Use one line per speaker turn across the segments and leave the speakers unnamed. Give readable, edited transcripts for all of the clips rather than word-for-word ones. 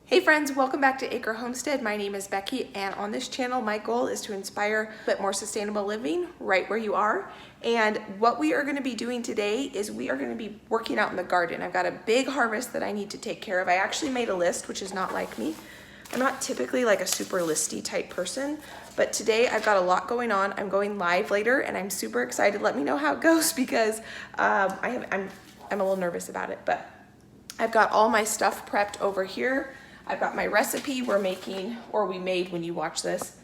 Hey friends, welcome back to Acre Homestead. My name is Becky, and on this channel my goal is to inspire a bit more sustainable living right where you are. And what we are going to be doing today is we are going to be working out in the garden. I've got a big harvest that I need to take care of. I actually made a list, which is not like me. I'm not typically like a super listy type person, but today I've got a lot going on. I'm going live later and I'm super excited. Let me know how it goes because I'm a little nervous about it, but I've got all my stuff prepped over here. I've got my recipe we're making, or we made when you watch this,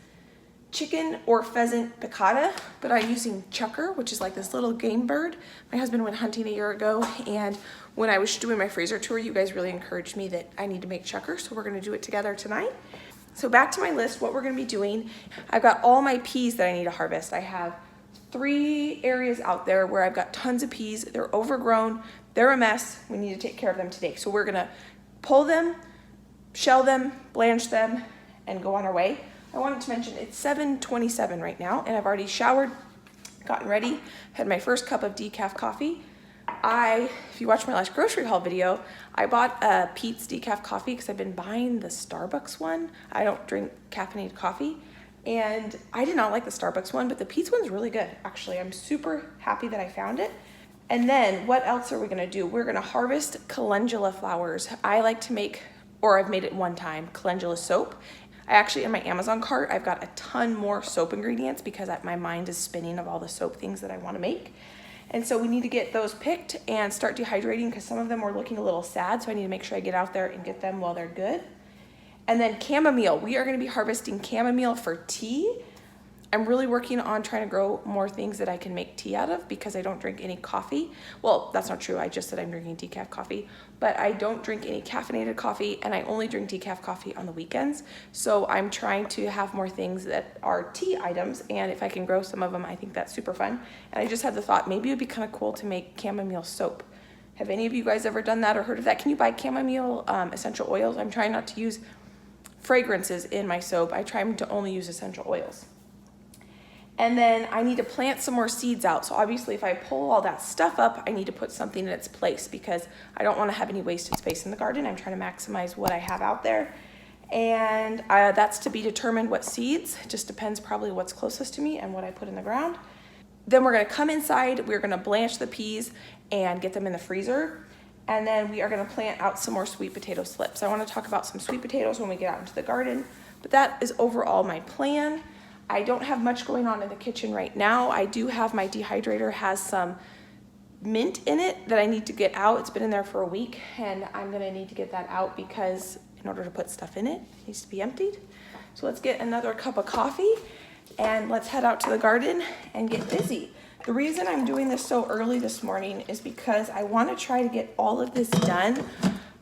chicken or pheasant piccata, but I'm using chucker, which is like this little game bird. My husband went hunting a year ago, and when I was doing my freezer tour, you guys really encouraged me that I need to make chucker, so we're gonna do it together tonight. So back to my list, what we're gonna be doing, I've got all my peas that I need to harvest. I have 3 areas out there where I've got tons of peas. They're overgrown, they're a mess. We need to take care of them today. So we're gonna pull them, shell them, blanch them, and go on our way. I wanted to mention it's 7:27 right now, and I've already showered, gotten ready, had my first cup of decaf coffee. If you watched my last grocery haul video, I bought a Peet's decaf coffee because I've been buying the Starbucks one. I don't drink caffeinated coffee, and I did not like the Starbucks one, but the Peet's one's really good. Actually, I'm super happy that I found it. And then what else are we gonna do? We're gonna harvest calendula flowers. I like to make, or I've made it one time, calendula soap. I actually, in my Amazon cart, I've got a ton more soap ingredients because my mind is spinning of all the soap things that I want to make. And so we need to get those picked and start dehydrating because some of them were looking a little sad, so I need to make sure I get out there and get them while they're good. And then chamomile. We are going to be harvesting chamomile for tea. I'm really working on trying to grow more things that I can make tea out of because I don't drink any coffee. Well, that's not true. I just said I'm drinking decaf coffee, but I don't drink any caffeinated coffee, and I only drink decaf coffee on the weekends. So I'm trying to have more things that are tea items, and if I can grow some of them, I think that's super fun. And I just had the thought, maybe it would be kind of cool to make chamomile soap. Have any of you guys ever done that or heard of that? Can you buy chamomile essential oils? I'm trying not to use fragrances in my soap. I try to only use essential oils. And then I need to plant some more seeds out. So obviously if I pull all that stuff up, I need to put something in its place because I don't want to have any wasted space in the garden. I'm trying to maximize what I have out there. And that's to be determined what seeds. It just depends probably what's closest to me and what I put in the ground. Then we're going to come inside. We're going to blanch the peas and get them in the freezer. And then we are going to plant out some more sweet potato slips. I want to talk about some sweet potatoes when we get out into the garden. But that is overall my plan. I don't have much going on in the kitchen right now. I do have my dehydrator has some mint in it that I need to get out. It's been in there for a week, and I'm gonna need to get that out because in order to put stuff in it, it needs to be emptied. So let's get another cup of coffee and let's head out to the garden and get busy. The reason I'm doing this so early this morning is because I want to try to get all of this done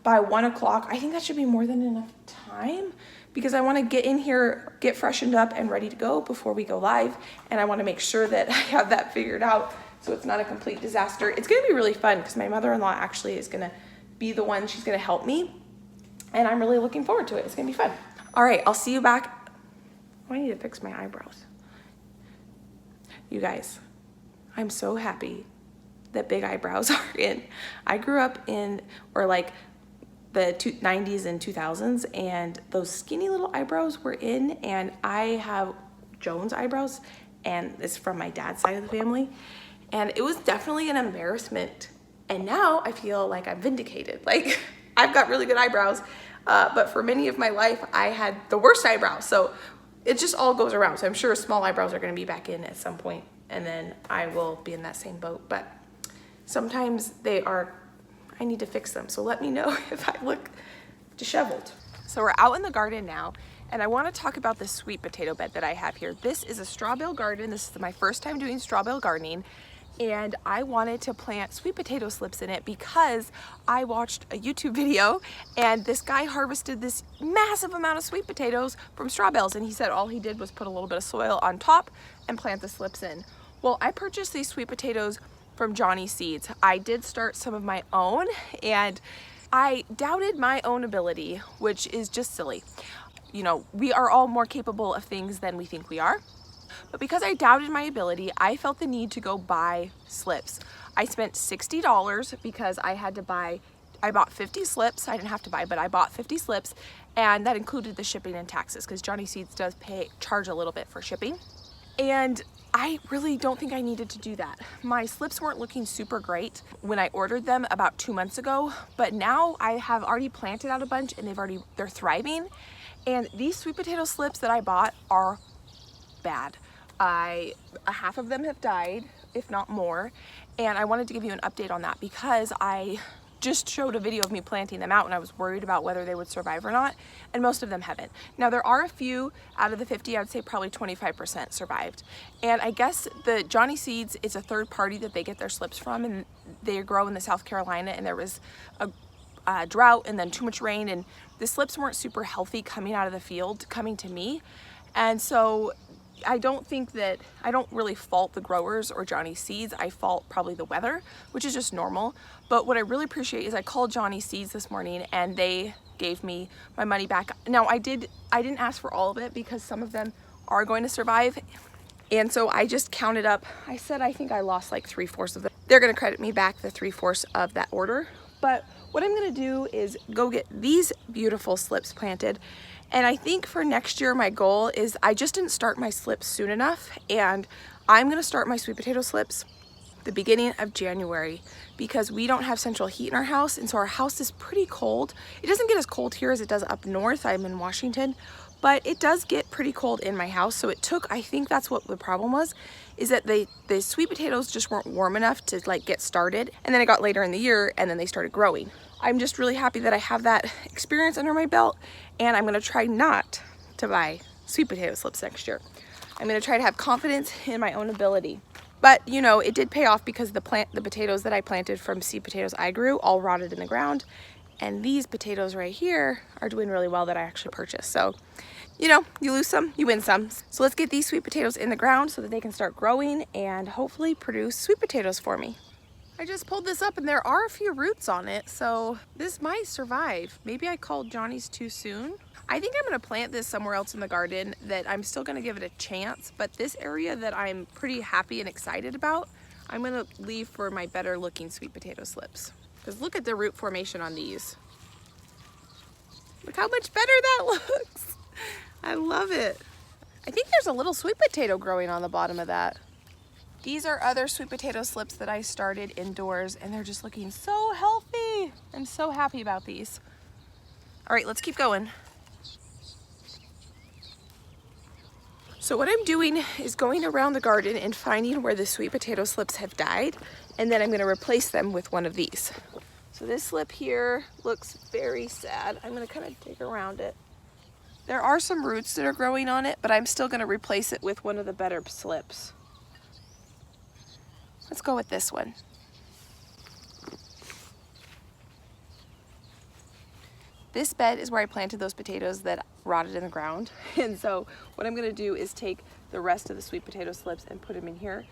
by 1 o'clock. I think that should be more than enough time, because I want to get in here, get freshened up and ready to go before we go live. And I want to make sure that I have that figured out so it's not a complete disaster. It's going to be really fun because my mother-in-law actually is going to be the one, she's going to help me. And I'm really looking forward to it. It's going to be fun. All right, I'll see you back. Oh, I need to fix my eyebrows. You guys, I'm so happy that big eyebrows are in. I grew up in, or like, the 90s and 2000s, and those skinny little eyebrows were in, and I have Jones eyebrows, and it's from my dad's side of the family, and it was definitely an embarrassment. And now I feel like I'm vindicated. Like, I've got really good eyebrows, but for many of my life I had the worst eyebrows, so it just all goes around. So I'm sure small eyebrows are going to be back in at some point, and then I will be in that same boat. But sometimes I need to fix them. So let me know if I look disheveled. So we're out in the garden now, and I want to talk about this sweet potato bed that I have here. This is a straw bale garden. This is my first time doing straw bale gardening, and I wanted to plant sweet potato slips in it because I watched a YouTube video, and this guy harvested this massive amount of sweet potatoes from straw bales, and he said all he did was put a little bit of soil on top and plant the slips in. Well, I purchased these sweet potatoes from Johnny Seeds. I did start some of my own, and I doubted my own ability, which is just silly. You know, we are all more capable of things than we think we are. But because I doubted my ability, I felt the need to go buy slips. I spent $60 because I had to buy I bought 50 slips. I didn't have to buy, but I bought 50 slips, and that included the shipping and taxes because Johnny Seeds does charge a little bit for shipping. And I really don't think I needed to do that. My slips weren't looking super great when I ordered them about 2 months ago, but now I have already planted out a bunch and they're thriving. And these sweet potato slips that I bought are bad. Half of them have died, if not more. And I wanted to give you an update on that because I just showed a video of me planting them out and I was worried about whether they would survive or not, and most of them haven't. Now there are a few out of the 50, I would say probably 25% survived. And I guess the Johnny Seeds is a third party that they get their slips from, and they grow in the South Carolina, and there was a drought and then too much rain, and the slips weren't super healthy coming out of the field, coming to me. And so I don't really fault the growers or Johnny Seeds. I fault probably the weather, which is just normal. But what I really appreciate is I called Johnny Seeds this morning and they gave me my money back. Now I didn't ask for all of it because some of them are going to survive. And so I just counted up. I said I think I lost like 3/4 of them. They're gonna credit me back the 3/4 of that order. But what I'm gonna do is go get these beautiful slips planted. And I think for next year, my goal is I just didn't start my slips soon enough, and I'm gonna start my sweet potato slips the beginning of January because we don't have central heat in our house, and so our house is pretty cold. It doesn't get as cold here as it does up north. I'm in Washington, but it does get pretty cold in my house. So it took, I think that's what the problem was, is that the sweet potatoes just weren't warm enough to like get started, and then it got later in the year and then they started growing. I'm just really happy that I have that experience under my belt, and I'm gonna try not to buy sweet potato slips next year. I'm gonna try to have confidence in my own ability. But you know, it did pay off because the potatoes that I planted from seed potatoes I grew all rotted in the ground, and these potatoes right here are doing really well that I actually purchased. So, you know, you lose some, you win some. So let's get these sweet potatoes in the ground so that they can start growing and hopefully produce sweet potatoes for me. I just pulled this up and there are a few roots on it, so this might survive. Maybe I called Johnny's too soon. I think I'm gonna plant this somewhere else in the garden that I'm still gonna give it a chance, but this area that I'm pretty happy and excited about, I'm gonna leave for my better looking sweet potato slips. Because look at the root formation on these. Look how much better that looks. I love it. I think there's a little sweet potato growing on the bottom of that. These are other sweet potato slips that I started indoors, and they're just looking so healthy. I'm so happy about these. All right, let's keep going. So what I'm doing is going around the garden and finding where the sweet potato slips have died, and then I'm gonna replace them with one of these. So this slip here looks very sad. I'm gonna kind of dig around it. There are some roots that are growing on it, but I'm still gonna replace it with one of the better slips. Let's go with this one. This bed is where I planted those potatoes that rotted in the ground. And so what I'm gonna do is take the rest of the sweet potato slips and put them in here.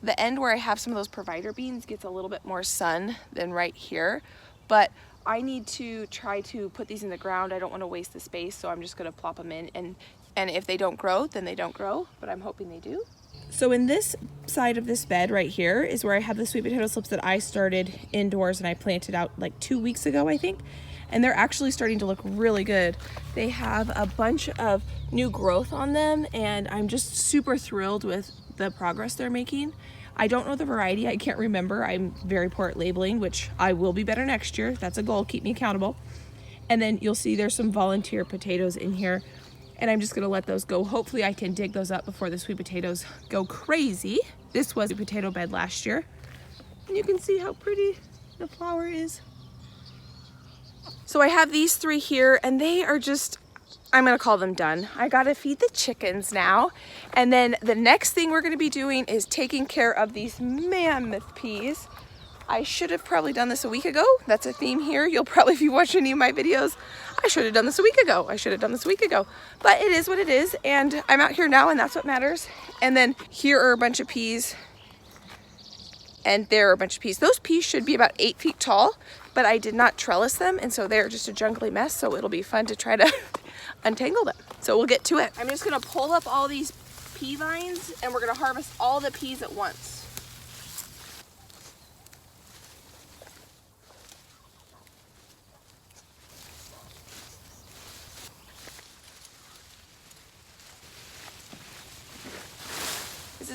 The end where I have some of those provider beans gets a little bit more sun than right here, but I need to try to put these in the ground. I don't wanna waste the space, so I'm just gonna plop them in, and if they don't grow, then they don't grow, but I'm hoping they do. So in this side of this bed right here is where I have the sweet potato slips that I started indoors and I planted out like 2 weeks ago, I think. And they're actually starting to look really good. They have a bunch of new growth on them, and I'm just super thrilled with the progress they're making. I don't know the variety, I can't remember. I'm very poor at labeling, which I will be better next year. That's a goal, keep me accountable. And then you'll see there's some volunteer potatoes in here, and I'm just gonna let those go. Hopefully I can dig those up before the sweet potatoes go crazy. This was a potato bed last year, and you can see how pretty the flower is. So I have these 3 here, and they are just, I'm gonna call them done. I gotta feed the chickens now. And then the next thing we're gonna be doing is taking care of these mammoth peas. I should have probably done this a week ago. That's a theme here. You'll probably, if you watch any of my videos, I should have done this a week ago. I should have done this a week ago. But it is what it is, and I'm out here now, and that's what matters. And then here are a bunch of peas, and there are a bunch of peas. Those peas should be about 8 feet tall, but I did not trellis them, and so they're just a jungly mess, so it'll be fun to try to untangle them. So we'll get to it. I'm just gonna pull up all these pea vines, and we're gonna harvest all the peas at once.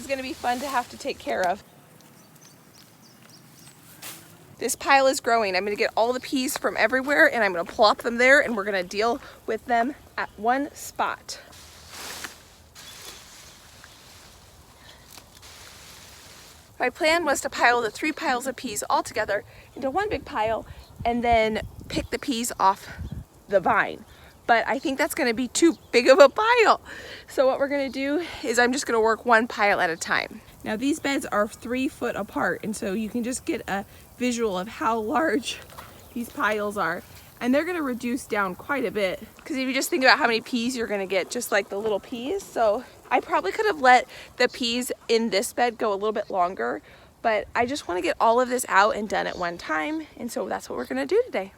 is going to be fun to have to take care of. This pile is growing. I'm going to get all the peas from everywhere and I'm going to plop them there and we're going to deal with them at one spot. My plan was to pile the 3 piles of peas all together into one big pile and then pick the peas off the vine. But I think that's going to be too big of a pile. So what we're going to do is I'm just going to work one pile at a time. Now these beds are 3 foot apart, and so you can just get a visual of how large these piles are. And they're going to reduce down quite a bit, because if you just think about how many peas you're going to get, just like the little peas. So I probably could have let the peas in this bed go a little bit longer, but I just want to get all of this out and done at one time. And so that's what we're going to do today.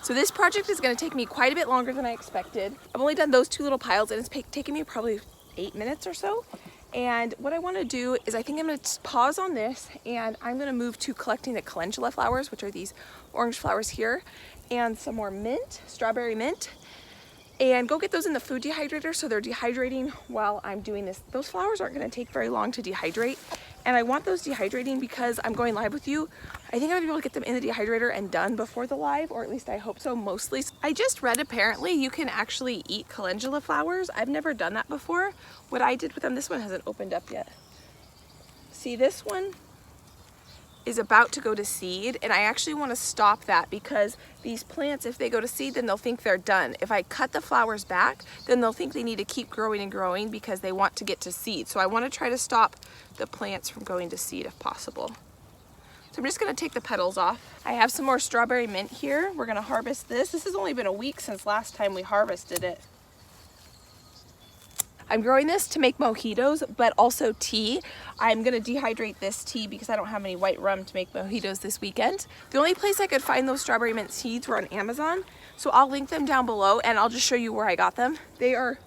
So this project is going to take me quite a bit longer than I expected. I've only done those 2 little piles and it's taken me probably 8 minutes or so. And what I want to do is I think I'm going to pause on this and I'm going to move to collecting the Calendula flowers, which are these orange flowers here, and some more mint, strawberry mint, and go get those in the food dehydrator so they're dehydrating while I'm doing this. Those flowers aren't going to take very long to dehydrate, and I want those dehydrating because I'm going live with you. I think I'm going to be able to get them in the dehydrator and done before the live, or at least I hope so, mostly. I just read apparently you can actually eat calendula flowers. I've never done that before. What I did with them, this one hasn't opened up yet. See, this one is about to go to seed, and I actually want to stop that because these plants, if they go to seed, then they'll think they're done. If I cut the flowers back, then they'll think they need to keep growing and growing because they want to get to seed. So I want to try to stop the plants from going to seed if possible. So I'm just going to take the petals off. I have some more strawberry mint here. We're going to harvest this. This has only been a week since last time we harvested it. I'm growing this to make mojitos, but also tea. I'm gonna dehydrate this tea because I don't have any white rum to make mojitos this weekend. The only place I could find those strawberry mint seeds were on Amazon, so I'll link them down below and I'll just show you where I got them. They are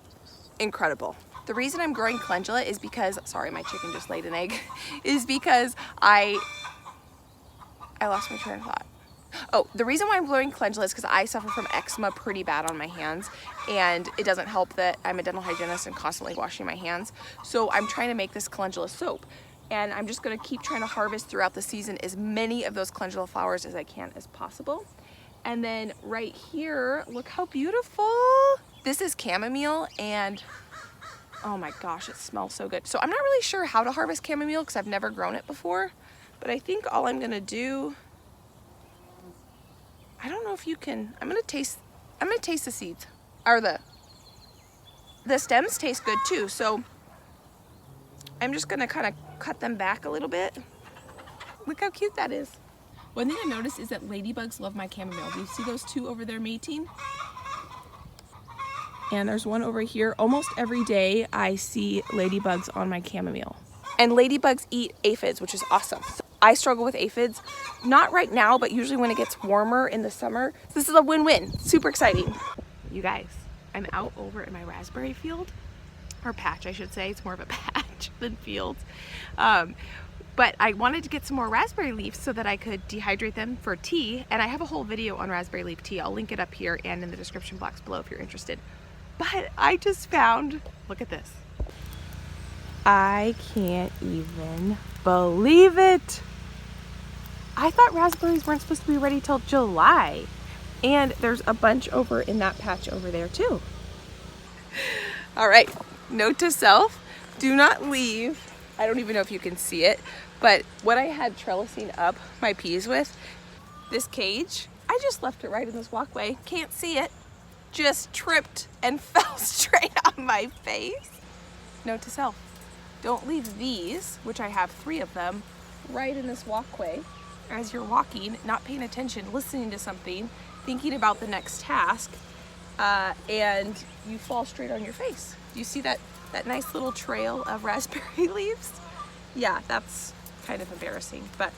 incredible. The reason I'm growing calendula is because, sorry, my chicken just laid an egg, is because I lost my train of thought. Oh, the reason why I'm growing calendula is because I suffer from eczema pretty bad on my hands, and it doesn't help that I'm a dental hygienist and constantly washing my hands. So I'm trying to make this calendula soap, and I'm just going to keep trying to harvest throughout the season as many of those calendula flowers as I can as possible. And then right here, look how beautiful. This is chamomile, and oh my gosh, it smells so good. So I'm not really sure how to harvest chamomile because I've never grown it before, but I think all I'm going to do, I don't know if you can, I'm gonna taste the seeds. Or the stems taste good too, so I'm just gonna kind of cut them back a little bit. Look how cute that is. One thing I noticed is that ladybugs love my chamomile. Do you see those 2 over there mating? And there's one over here. Almost every day I see ladybugs on my chamomile. And ladybugs eat aphids, which is awesome. So I struggle with aphids, not right now, but usually when it gets warmer in the summer. This is a win-win, super exciting. You guys, I'm out over in my raspberry field, or patch I should say, it's more of a patch than fields. But I wanted to get some more raspberry leaves so that I could dehydrate them for tea, and I have a whole video on raspberry leaf tea. I'll link it up here and in the description box below if you're interested. But I just found, look at this. I can't even believe it. I thought raspberries weren't supposed to be ready till July. And there's a bunch over in that patch over there too. All right, note to self, do not leave. I don't even know if you can see it, but what I had trellising up my peas with, this cage, I just left it right in this walkway. Can't see it. Just tripped and fell straight on my face. Note to self, don't leave these, which I have 3 of them, right in this walkway as you're walking, not paying attention, listening to something, thinking about the next task, and you fall straight on your face. Do you see that nice little trail of raspberry leaves? Yeah, that's kind of embarrassing, but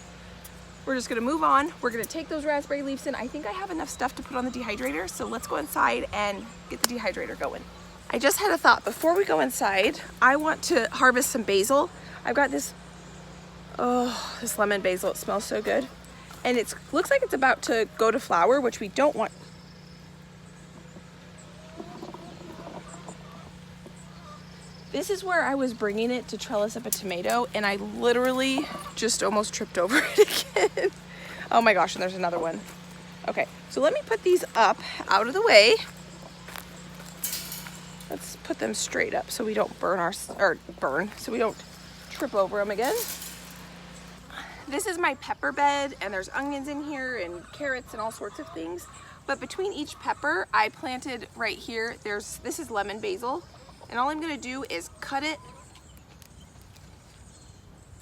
we're just gonna move on. We're gonna take those raspberry leaves in. I think I have enough stuff to put on the dehydrator, so let's go inside and get the dehydrator going. I just had a thought. Before we go inside, I want to harvest some basil. I've got this lemon basil. It smells so good. and it looks like it's about to go to flower, which we don't want. This is where I was bringing it to trellis up a tomato, and I literally just almost tripped over it again. Oh my gosh, and there's another one. Okay, so let me put these up out of the way. Let's put them straight up so we don't so we don't trip over them again. This is my pepper bed, and there's onions in here and carrots and all sorts of things. But between each pepper, I planted right here, this is lemon basil. And all I'm gonna do is cut it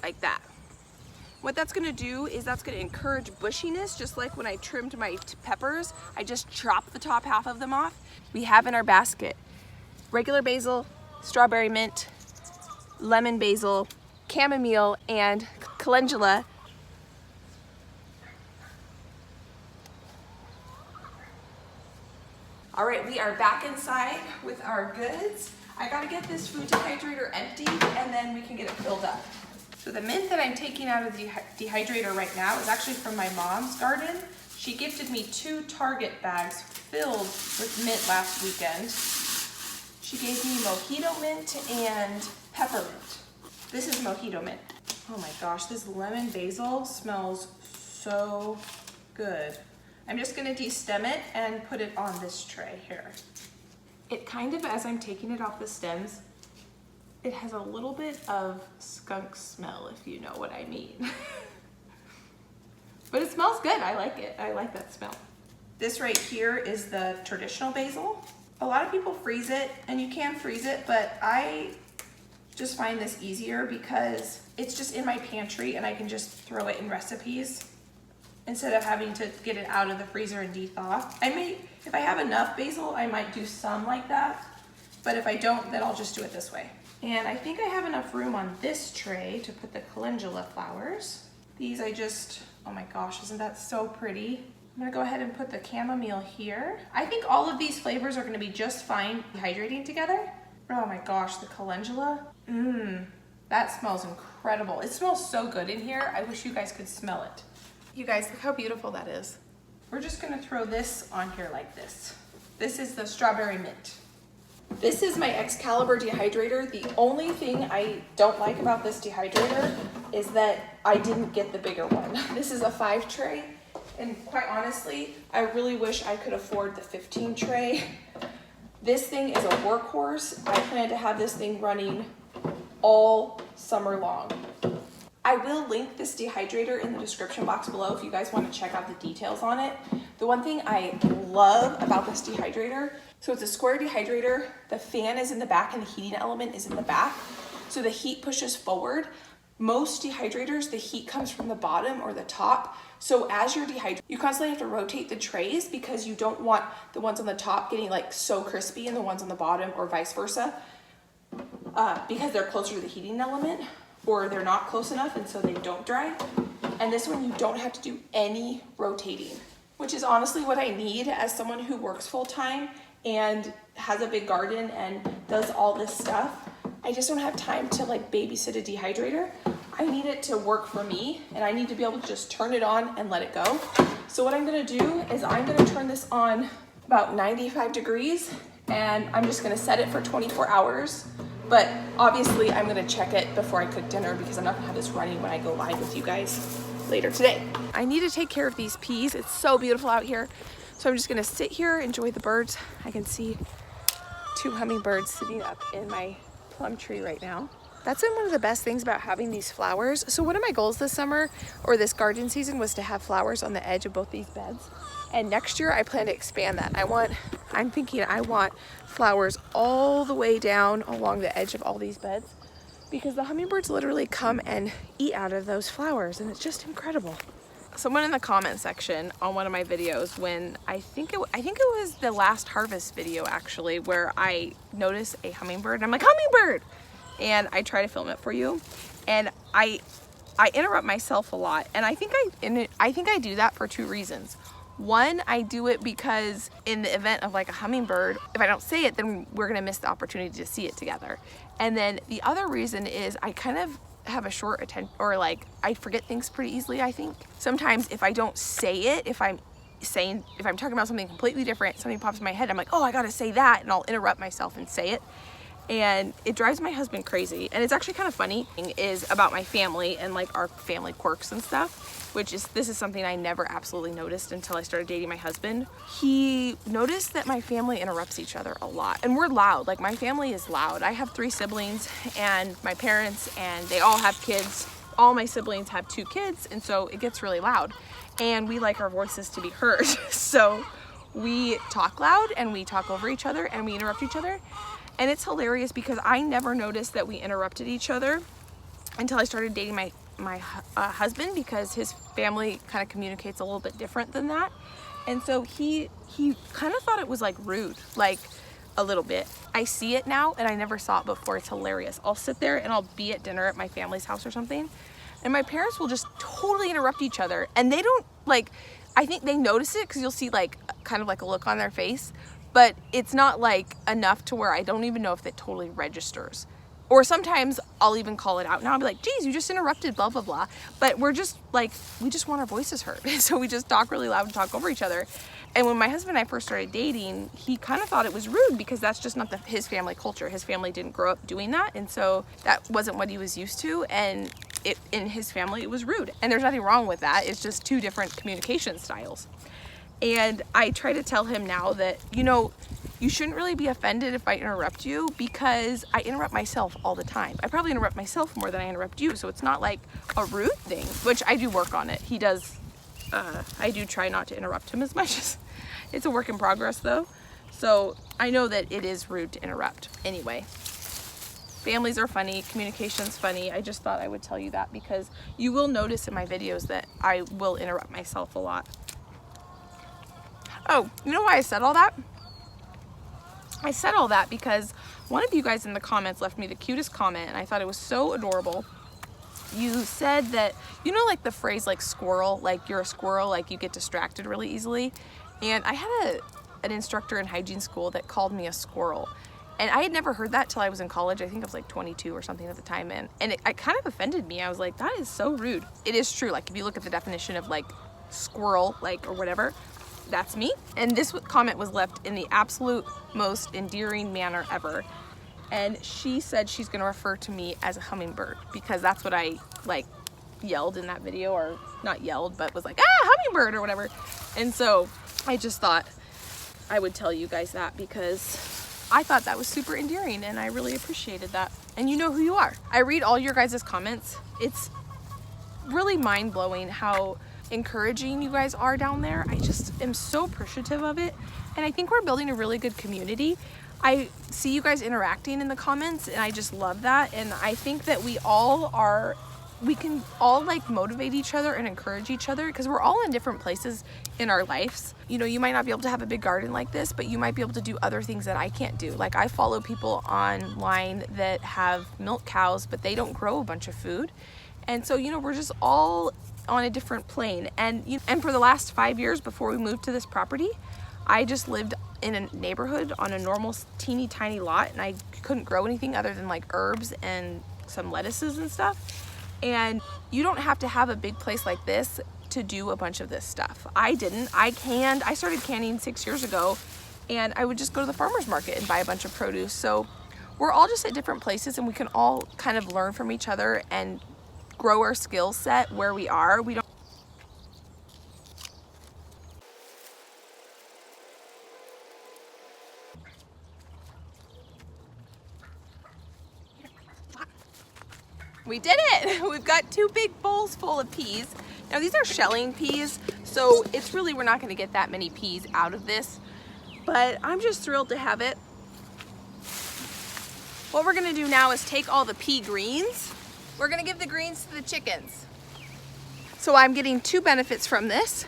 like that. What that's gonna do is that's gonna encourage bushiness, just like when I trimmed my peppers, I just chopped the top half of them off. We have in our basket regular basil, strawberry mint, lemon basil, chamomile, and calendula. All right, we are back inside with our goods. I gotta get this food dehydrator empty and then we can get it filled up. So the mint that I'm taking out of the dehydrator right now is actually from my mom's garden. She gifted me 2 Target bags filled with mint last weekend. She gave me mojito mint and peppermint. This is mojito mint. Oh my gosh, this lemon basil smells so good. I'm just gonna de-stem it and put it on this tray here. It kind of, as I'm taking it off the stems, it has a little bit of skunk smell, if you know what I mean. But it smells good, I like it. I like that smell. This right here is the traditional basil. A lot of people freeze it, and you can freeze it, but I just find this easier because it's just in my pantry and I can just throw it in recipes instead of having to get it out of the freezer and de-thaw. If I have enough basil, I might do some like that, but if I don't, then I'll just do it this way. And I think I have enough room on this tray to put the calendula flowers. These oh my gosh, isn't that so pretty? I'm gonna go ahead and put the chamomile here. I think all of these flavors are gonna be just fine dehydrating together. Oh my gosh, the calendula. That smells incredible. It smells so good in here. I wish you guys could smell it. You guys, look how beautiful that is. We're just gonna throw this on here like this. This is the strawberry mint. This is my Excalibur Dehydrator. The only thing I don't like about this dehydrator is that I didn't get the bigger one. This is a 5 tray, and quite honestly, I really wish I could afford the 15 tray. This thing is a workhorse. I plan to have this thing running all summer long. I will link this dehydrator in the description box below if you guys want to check out the details on it. The one thing I love about this dehydrator, so it's a square dehydrator, the fan is in the back and the heating element is in the back. So the heat pushes forward. Most dehydrators, the heat comes from the bottom or the top. So as you're dehydrating, you constantly have to rotate the trays because you don't want the ones on the top getting like so crispy and the ones on the bottom or vice versa, because they're closer to the heating element, or they're not close enough and so they don't dry. And this one you don't have to do any rotating, which is honestly what I need as someone who works full-time and has a big garden and does all this stuff. I just don't have time to like babysit a dehydrator. I need it to work for me and I need to be able to just turn it on and let it go. So what I'm gonna do is I'm gonna turn this on about 95 degrees and I'm just gonna set it for 24 hours. But obviously I'm gonna check it before I cook dinner because I'm not gonna have this running when I go live with you guys later today. I need to take care of these peas. It's so beautiful out here. So I'm just gonna sit here, enjoy the birds. I can see 2 hummingbirds sitting up in my plum tree right now. That's been one of the best things about having these flowers. So one of my goals this summer or this garden season was to have flowers on the edge of both these beds. And next year I plan to expand that. I'm thinking I want flowers all the way down along the edge of all these beds because the hummingbirds literally come and eat out of those flowers and it's just incredible. Someone in the comment section on one of my videos when I think it was the last harvest video actually, where I noticed a hummingbird and I'm like, hummingbird! And I try to film it for you. And I interrupt myself a lot. And I think I do that for 2 reasons. One, I do it because in the event of like a hummingbird, if I don't say it, then we're gonna miss the opportunity to see it together. And then the other reason is I kind of have a short attention, or like I forget things pretty easily, I think. Sometimes if I don't say it, if I'm talking about something completely different, something pops in my head, I'm like, oh, I gotta say that, and I'll interrupt myself and say it. And it drives my husband crazy. And it's actually kind of funny, is about my family and like our family quirks and stuff, this is something I never absolutely noticed until I started dating my husband. He noticed that my family interrupts each other a lot, and we're loud. Like, my family is loud. I have 3 siblings and my parents, and they all have kids. All my siblings have 2 kids, and so it gets really loud, and we like our voices to be heard. So we talk loud and we talk over each other and we interrupt each other. And it's hilarious because I never noticed that we interrupted each other until I started dating my husband, because his family kind of communicates a little bit different than that. And so he kind of thought it was like rude, like a little bit. I see it now and I never saw it before. It's hilarious. I'll sit there and I'll be at dinner at my family's house or something, and my parents will just totally interrupt each other, and they don't like, I think they notice it because you'll see like kind of like a look on their face, but it's not like enough to where I don't even know if it totally registers. Or sometimes I'll even call it out now. I'll be like, geez, you just interrupted blah, blah, blah. But we're just like, we just want our voices heard. So we just talk really loud and talk over each other. And when my husband and I first started dating, he kind of thought it was rude because that's just not his family culture. His family didn't grow up doing that. And so that wasn't what he was used to. And in his family, it was rude. And there's nothing wrong with that. It's just 2 different communication styles. And I try to tell him now that, you know, you shouldn't really be offended if I interrupt you, because I interrupt myself all the time. I probably interrupt myself more than I interrupt you, so it's not like a rude thing, which I do work on it. He does, I do try not to interrupt him as much. As it's a work in progress though. So I know that it is rude to interrupt. Anyway, families are funny, communication's funny. I just thought I would tell you that because you will notice in my videos that I will interrupt myself a lot. Oh, you know why I said all that? I said all that because one of you guys in the comments left me the cutest comment, and I thought it was so adorable. You said that, you know, like the phrase like squirrel, like you're a squirrel, like you get distracted really easily. And I had an instructor in hygiene school that called me a squirrel. And I had never heard that till I was in college. I think I was like 22 or something at the time. And it kind of offended me. I was like, that is so rude. It is true. Like if you look at the definition of like squirrel, like, or whatever, that's me. And this comment was left in the absolute most endearing manner ever. And she said she's gonna refer to me as a hummingbird because that's what I like yelled in that video, or not yelled, but was like, ah, hummingbird or whatever. And so I just thought I would tell you guys that because I thought that was super endearing and I really appreciated that. And you know who you are. I read all your guys' comments. It's really mind-blowing how encouraging you guys are down there. I just am so appreciative of it, and I think we're building a really good community. I see you guys interacting in the comments, and I just love that. And I think that we can all like motivate each other and encourage each other because we're all in different places in our lives. You know, you might not be able to have a big garden like this, but you might be able to do other things that I can't do. Like I follow people online that have milk cows, but they don't grow a bunch of food. And so, you know, we're just all on a different plane. And for the last 5 years before we moved to this property, I just lived in a neighborhood on a normal teeny tiny lot, and I couldn't grow anything other than like herbs and some lettuces and stuff. And you don't have to have a big place like this to do a bunch of this stuff. I didn't. I started canning 6 years ago, and I would just go to the farmer's market and buy a bunch of produce. So we're all just at different places, and we can all kind of learn from each other and grow our skill set where we are. We did it! We've got 2 big bowls full of peas. Now these are shelling peas, so it's really, we're not gonna get that many peas out of this, but I'm just thrilled to have it. What we're gonna do now is take all the pea greens. We're gonna give the greens to the chickens. So I'm getting 2 benefits from this.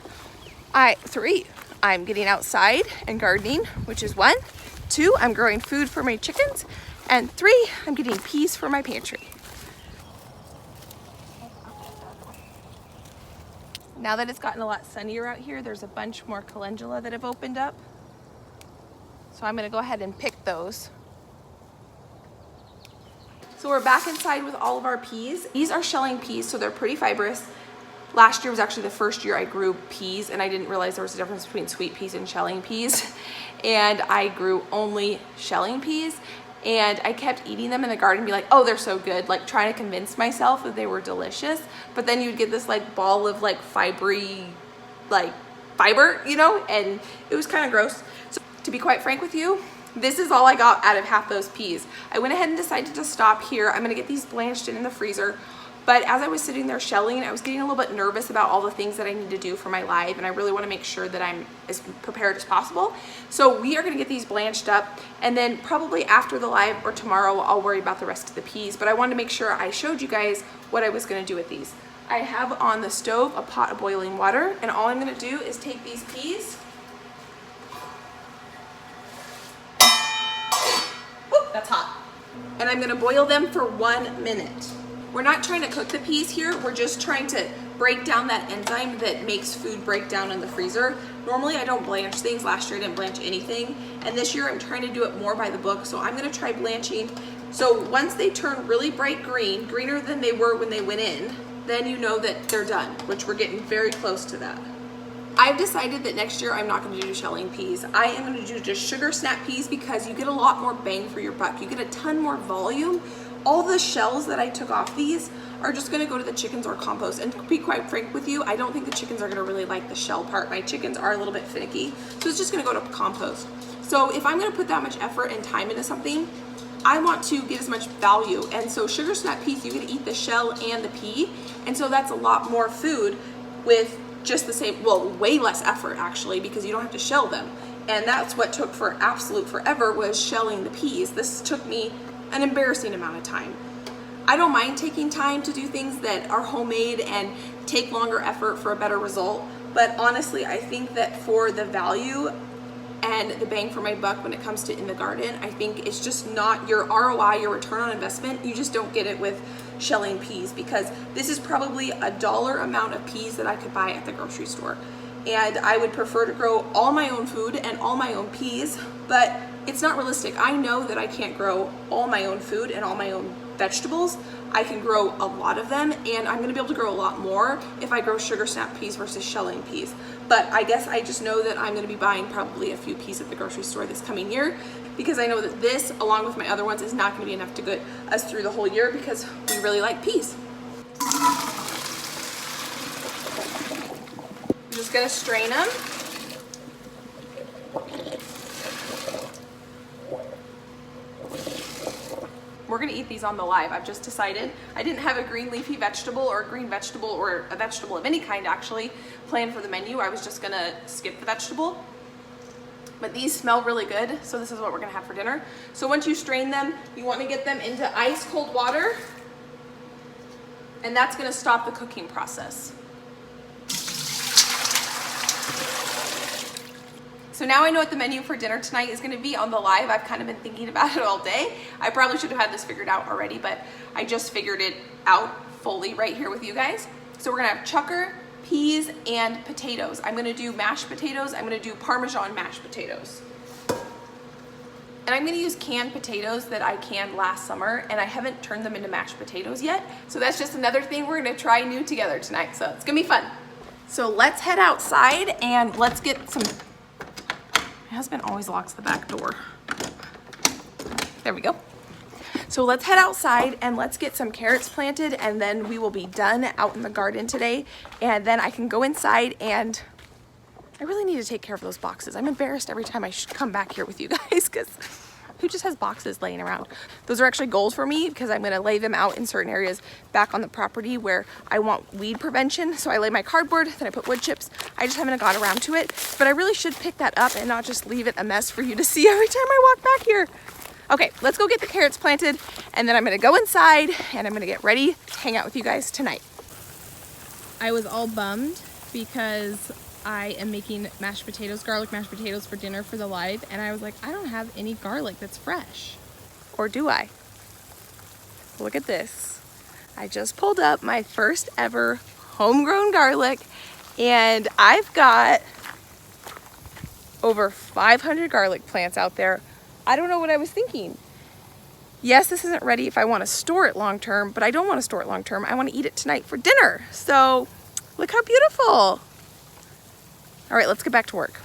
3, I'm getting outside and gardening, which is 1. 2, I'm growing food for my chickens. And 3, I'm getting peas for my pantry. Now that it's gotten a lot sunnier out here, there's a bunch more calendula that have opened up. So I'm gonna go ahead and pick those. So we're back inside with all of our peas. These are shelling peas, so they're pretty fibrous. Last year was actually the first year I grew peas, and I didn't realize there was a difference between sweet peas and shelling peas. And I grew only shelling peas, and I kept eating them in the garden and be like, oh, they're so good, like trying to convince myself that they were delicious. But then you'd get this like ball of like fiber, you know, and it was kind of gross. So to be quite frank with you, this is all I got out of half those peas. I went ahead and decided to stop here. I'm gonna get these blanched in the freezer. But as I was sitting there shelling, I was getting a little bit nervous about all the things that I need to do for my live, and I really want to make sure that I'm as prepared as possible. So we are going to get these blanched up, and then probably after the live or tomorrow, I'll worry about the rest of the peas. But I wanted to make sure I showed you guys what I was going to do with these. I have on the stove a pot of boiling water, and all I'm going to do is take these peas. Woo, that's hot. And I'm going to boil them for 1 minute. We're not trying to cook the peas here, we're just trying to break down that enzyme that makes food break down in the freezer. Normally I don't blanch things. Last year I didn't blanch anything, and this year I'm trying to do it more by the book, so I'm gonna try blanching. So once they turn really bright green, greener than they were when they went in, then you know that they're done, which we're getting very close to that. I've decided that next year I'm not going to do shelling peas. I am going to do just sugar snap peas because you get a lot more bang for your buck. You get a ton more volume. All the shells that I took off these are just going to go to the chickens or compost. And to be quite frank with you, I don't think the chickens are going to really like the shell part. My chickens are a little bit finicky, so it's just going to go to compost. So if I'm going to put that much effort and time into something, I want to get as much value. And so sugar snap peas, you get to eat the shell and the pea, and so that's a lot more food with just the same, well, way less effort actually, because you don't have to shell them. And that's what took for absolute forever, was shelling the peas. This took me an embarrassing amount of time. I don't mind taking time to do things that are homemade and take longer effort for a better result, but honestly I think that for the value and the bang for my buck when it comes to in the garden, I think it's just not your ROI, your return on investment. You just don't get it with shelling peas, because this is probably $1 amount of peas that I could buy at the grocery store. And I would prefer to grow all my own food and all my own peas, but it's not realistic. I know that I can't grow all my own food and all my own vegetables. I can grow a lot of them, and I'm gonna be able to grow a lot more if I grow sugar snap peas versus shelling peas. But I guess I just know that I'm gonna be buying probably a few peas at the grocery store this coming year, because I know that this, along with my other ones, is not gonna be enough to get us through the whole year, because we really like peas. I'm just gonna strain them. We're gonna eat these on the live. I've just decided. I didn't have a green leafy vegetable or a green vegetable or a vegetable of any kind actually planned for the menu. I was just gonna skip the vegetable. But these smell really good, so this is what we're gonna have for dinner. So once you strain them, you wanna get them into ice cold water, and that's gonna stop the cooking process. So now I know what the menu for dinner tonight is gonna be on the live. I've kind of been thinking about it all day. I probably should have had this figured out already, but I just figured it out fully right here with you guys. So we're gonna have chucker, peas, and potatoes. I'm gonna do mashed potatoes. I'm gonna do Parmesan mashed potatoes. And I'm gonna use canned potatoes that I canned last summer, and I haven't turned them into mashed potatoes yet. So that's just another thing we're gonna try new together tonight. So it's gonna be fun. So let's head outside and let's get some. My husband always locks the back door. There we go. So let's head outside and let's get some carrots planted, and then we will be done out in the garden today. And then I can go inside, and I really need to take care of those boxes. I'm embarrassed every time I come back here with you guys, because who just has boxes laying around? Those are actually goals for me, because I'm gonna lay them out in certain areas back on the property where I want weed prevention. So I lay my cardboard, then I put wood chips. I just haven't got around to it, but I really should pick that up and not just leave it a mess for you to see every time I walk back here. Okay, let's go get the carrots planted, and then I'm gonna go inside and I'm gonna get ready to hang out with you guys tonight. I was all bummed because I am making mashed potatoes, garlic mashed potatoes for dinner for the live, and I was like, I don't have any garlic that's fresh. Or do I? Look at this. I just pulled up my first ever homegrown garlic, and I've got over 500 garlic plants out there. I don't know what I was thinking. Yes, this isn't ready if I want to store it long term, but I don't want to store it long term. I want to eat it tonight for dinner. So look how beautiful. All right, let's get back to work.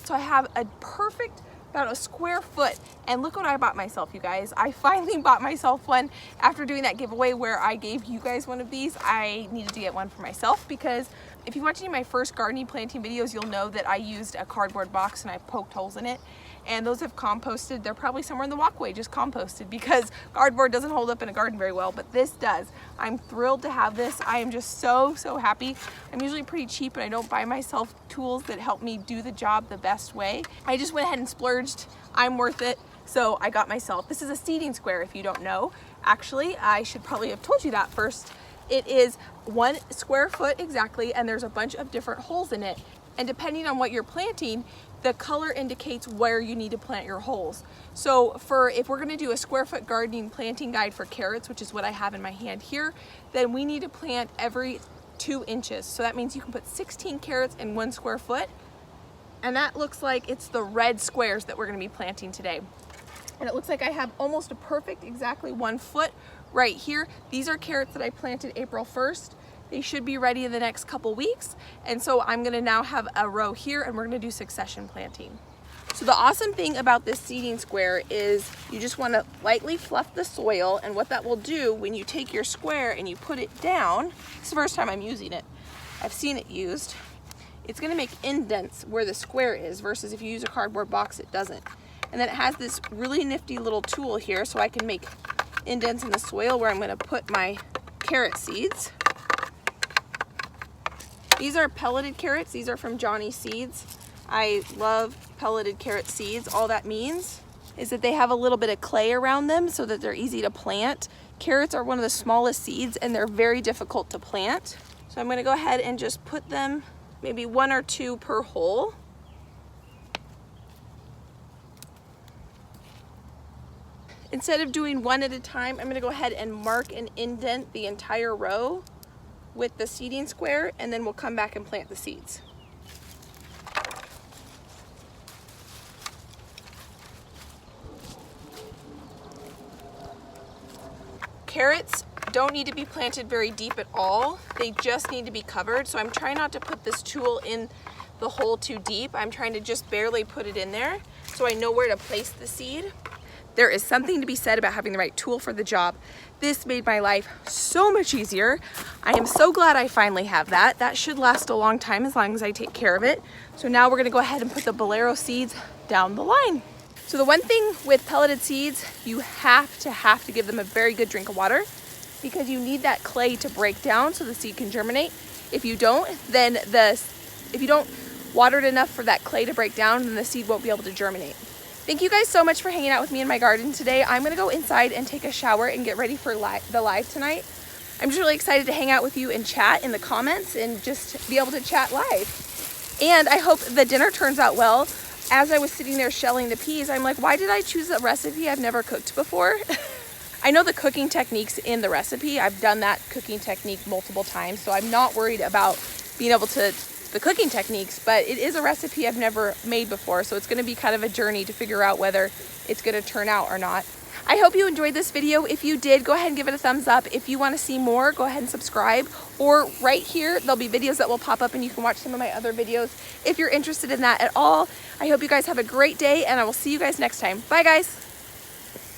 So I have a perfect, about a square foot, and look what I bought myself, you guys. I finally bought myself one after doing that giveaway where I gave you guys one of these. I needed to get one for myself because if you watch any of my first gardening planting videos, you'll know that I used a cardboard box and I poked holes in it. And those have composted. They're probably somewhere in the walkway, just composted, because cardboard doesn't hold up in a garden very well, but this does. I'm thrilled to have this. I am just so happy. I'm usually pretty cheap and I don't buy myself tools that help me do the job the best way. I just went ahead and splurged. I'm worth it. So I got myself, this is a seeding square if you don't know. Actually, I should probably have told you that first. It is 1 square foot exactly, and there's a bunch of different holes in it. And depending on what you're planting, the color indicates where you need to plant your holes. So if we're gonna do a square foot gardening planting guide for carrots, which is what I have in my hand here, then we need to plant every 2 inches. So that means you can put 16 carrots in 1 square foot. And that looks like it's the red squares that we're gonna be planting today. And it looks like I have almost a perfect, exactly 1 foot right here. These are carrots that I planted April 1st. They should be ready in the next couple weeks. And so I'm gonna now have a row here and we're gonna do succession planting. So the awesome thing about this seeding square is you just wanna lightly fluff the soil, and what that will do when you take your square and you put it down, it's the first time I'm using it, I've seen it used, it's gonna make indents where the square is versus if you use a cardboard box, it doesn't. And then it has this really nifty little tool here so I can make indents in the soil where I'm gonna put my carrot seeds. These are pelleted carrots. These are from Johnny Seeds. I love pelleted carrot seeds. All that means is that they have a little bit of clay around them so that they're easy to plant. Carrots are one of the smallest seeds and they're very difficult to plant. So I'm gonna go ahead and just put them maybe 1 or 2 per hole. Instead of doing 1 at a time, I'm gonna go ahead and mark and indent the entire row with the seeding square, and then we'll come back and plant the seeds. Carrots don't need to be planted very deep at all. They just need to be covered. So I'm trying not to put this tool in the hole too deep. I'm trying to just barely put it in there so I know where to place the seed. There is something to be said about having the right tool for the job. This made my life so much easier. I am so glad I finally have that. That should last a long time as long as I take care of it. So now we're gonna go ahead and put the bolero seeds down the line. So the one thing with pelleted seeds, you have to give them a very good drink of water because you need that clay to break down so the seed can germinate. If you don't, then if you don't water it enough for that clay to break down, then the seed won't be able to germinate. Thank you guys so much for hanging out with me in my garden today. I'm gonna go inside and take a shower and get ready for the live tonight. I'm just really excited to hang out with you and chat in the comments and just be able to chat live. And I hope the dinner turns out well. As I was sitting there shelling the peas, I'm like, why did I choose a recipe I've never cooked before? I know the cooking techniques in the recipe. I've done that cooking technique multiple times, so I'm not worried about being able to the cooking techniques, but it is a recipe I've never made before, so it's going to be kind of a journey to figure out whether it's going to turn out or not. I hope you enjoyed this video. If you did, go ahead and give it a thumbs up. If you want to see more, go ahead and subscribe, or right here there'll be videos that will pop up and you can watch some of my other videos if you're interested in that at all. I hope you guys have a great day and I will see you guys next time. Bye guys.